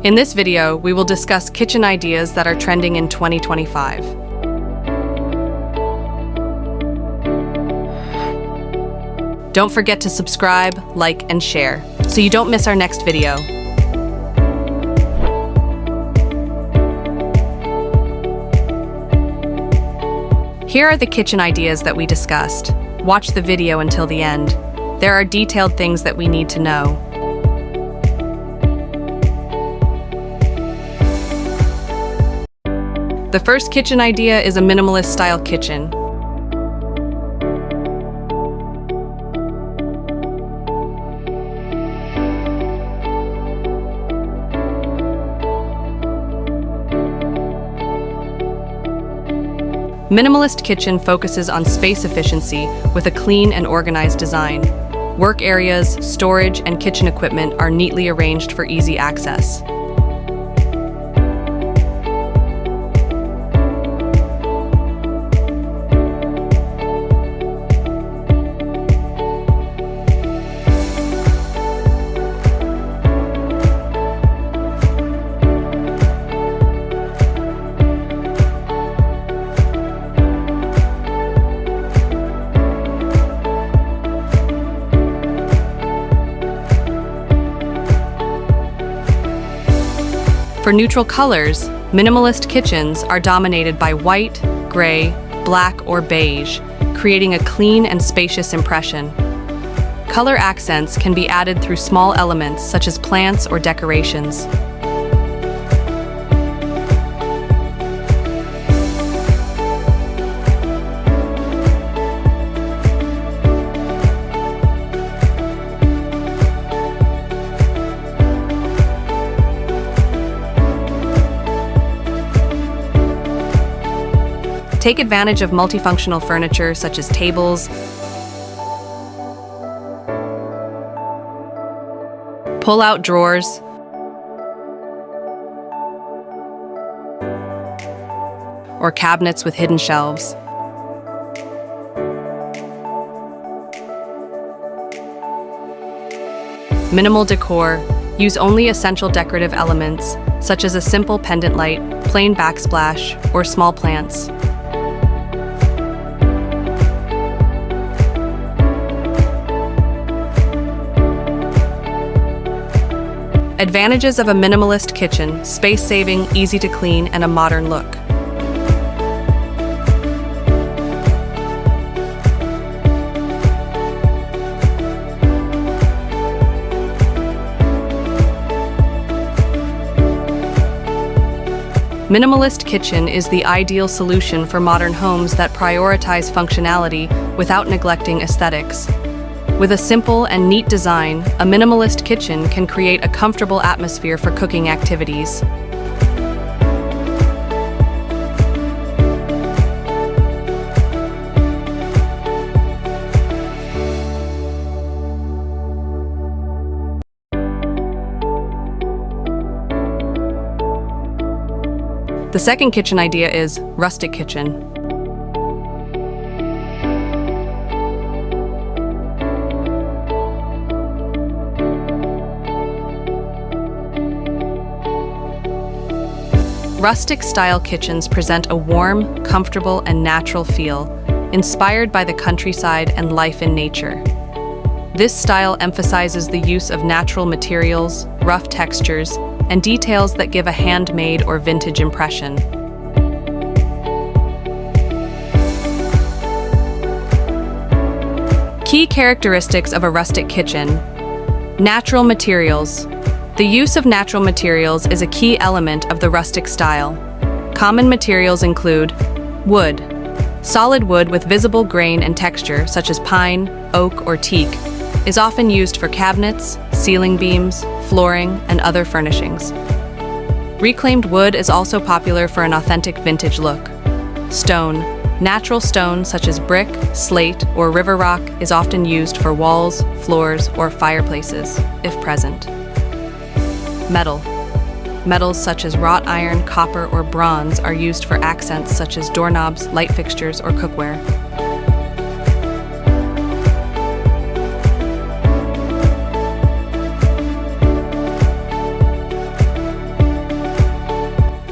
In this video, we will discuss kitchen ideas that are trending in 2025. Don't forget to subscribe, like, and share, so you don't miss our next video. Here are the kitchen ideas that we discussed. Watch the video until the end. There are detailed things that we need to know. The first kitchen idea is a minimalist style kitchen. Minimalist kitchen focuses on space efficiency with a clean and organized design. Work areas, storage, and kitchen equipment are neatly arranged for easy access. For neutral colors, minimalist kitchens are dominated by white, gray, black, or beige, creating a clean and spacious impression. Color accents can be added through small elements such as plants or decorations. Take advantage of multifunctional furniture such as tables, pull-out drawers, or cabinets with hidden shelves. Minimal decor. Use only essential decorative elements, such as a simple pendant light, plain backsplash, or small plants. Advantages of a minimalist kitchen: space-saving, easy to clean, and a modern look. Minimalist kitchen is the ideal solution for modern homes that prioritize functionality without neglecting aesthetics. With a simple and neat design, a minimalist kitchen can create a comfortable atmosphere for cooking activities. The second kitchen idea is rustic kitchen. Rustic-style kitchens present a warm, comfortable, and natural feel, inspired by the countryside and life in nature. This style emphasizes the use of natural materials, rough textures, and details that give a handmade or vintage impression. Key characteristics of a rustic kitchen: natural materials. The use of natural materials is a key element of the rustic style. Common materials include wood. Solid wood with visible grain and texture, such as pine, oak, or teak, is often used for cabinets, ceiling beams, flooring, and other furnishings. Reclaimed wood is also popular for an authentic vintage look. Stone. Natural stone, such as brick, slate, or river rock, is often used for walls, floors, or fireplaces, if present. Metal. Metals such as wrought iron, copper, or bronze are used for accents such as doorknobs, light fixtures, or cookware.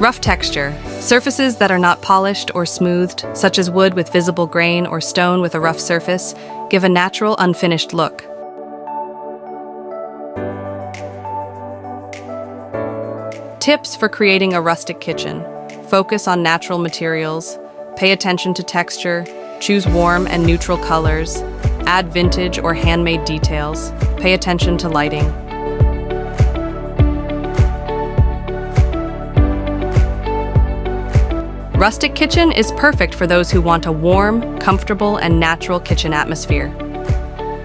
Rough texture. Surfaces that are not polished or smoothed, such as wood with visible grain or stone with a rough surface, give a natural, unfinished look. Tips for creating a rustic kitchen. Focus on natural materials. Pay attention to texture. Choose warm and neutral colors. Add vintage or handmade details. Pay attention to lighting. Rustic kitchen is perfect for those who want a warm, comfortable, and natural kitchen atmosphere.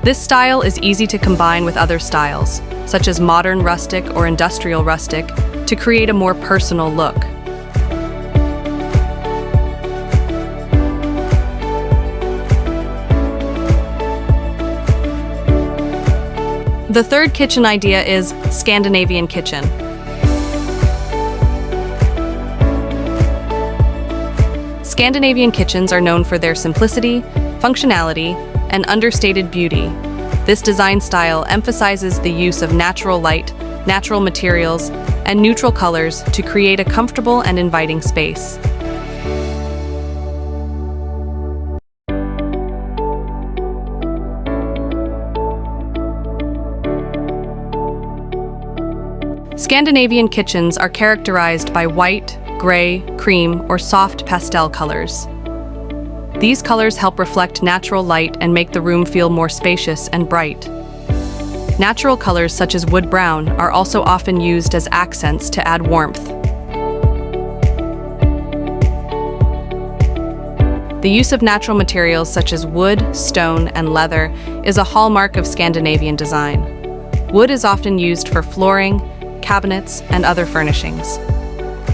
This style is easy to combine with other styles, such as modern rustic or industrial rustic, to create a more personal look. The third kitchen idea is Scandinavian kitchen. Scandinavian kitchens are known for their simplicity, functionality, and understated beauty. This design style emphasizes the use of natural light, natural materials, and neutral colors to create a comfortable and inviting space. Scandinavian kitchens are characterized by white, gray, cream, or soft pastel colors. These colors help reflect natural light and make the room feel more spacious and bright. Natural colors such as wood brown are also often used as accents to add warmth. The use of natural materials such as wood, stone, and leather is a hallmark of Scandinavian design. Wood is often used for flooring, cabinets, and other furnishings.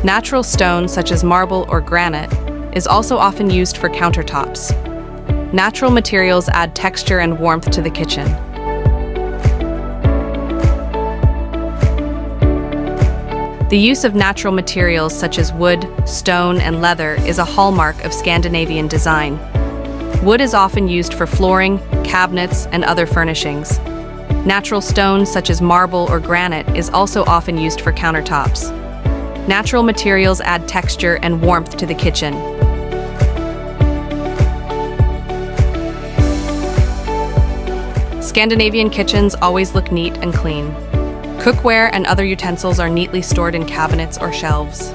Natural stone, such as marble or granite, is also often used for countertops. Natural materials add texture and warmth to the kitchen. The use of natural materials such as wood, stone, and leather is a hallmark of Scandinavian design. Wood is often used for flooring, cabinets, and other furnishings. Natural stone, such as marble or granite, is also often used for countertops. Natural materials add texture and warmth to the kitchen. Scandinavian kitchens always look neat and clean. Cookware and other utensils are neatly stored in cabinets or shelves.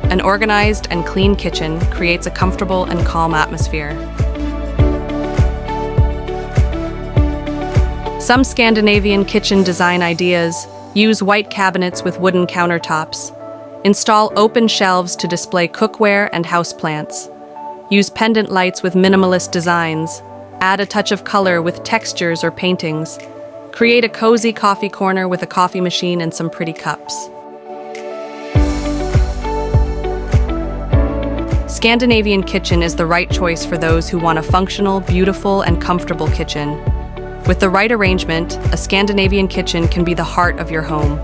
An organized and clean kitchen creates a comfortable and calm atmosphere. Some Scandinavian kitchen design ideas use white cabinets with wooden countertops. Install open shelves to display cookware and houseplants. Use pendant lights with minimalist designs. Add a touch of color with textures or paintings. Create a cozy coffee corner with a coffee machine and some pretty cups. Scandinavian kitchen is the right choice for those who want a functional, beautiful, and comfortable kitchen. With the right arrangement, a Scandinavian kitchen can be the heart of your home.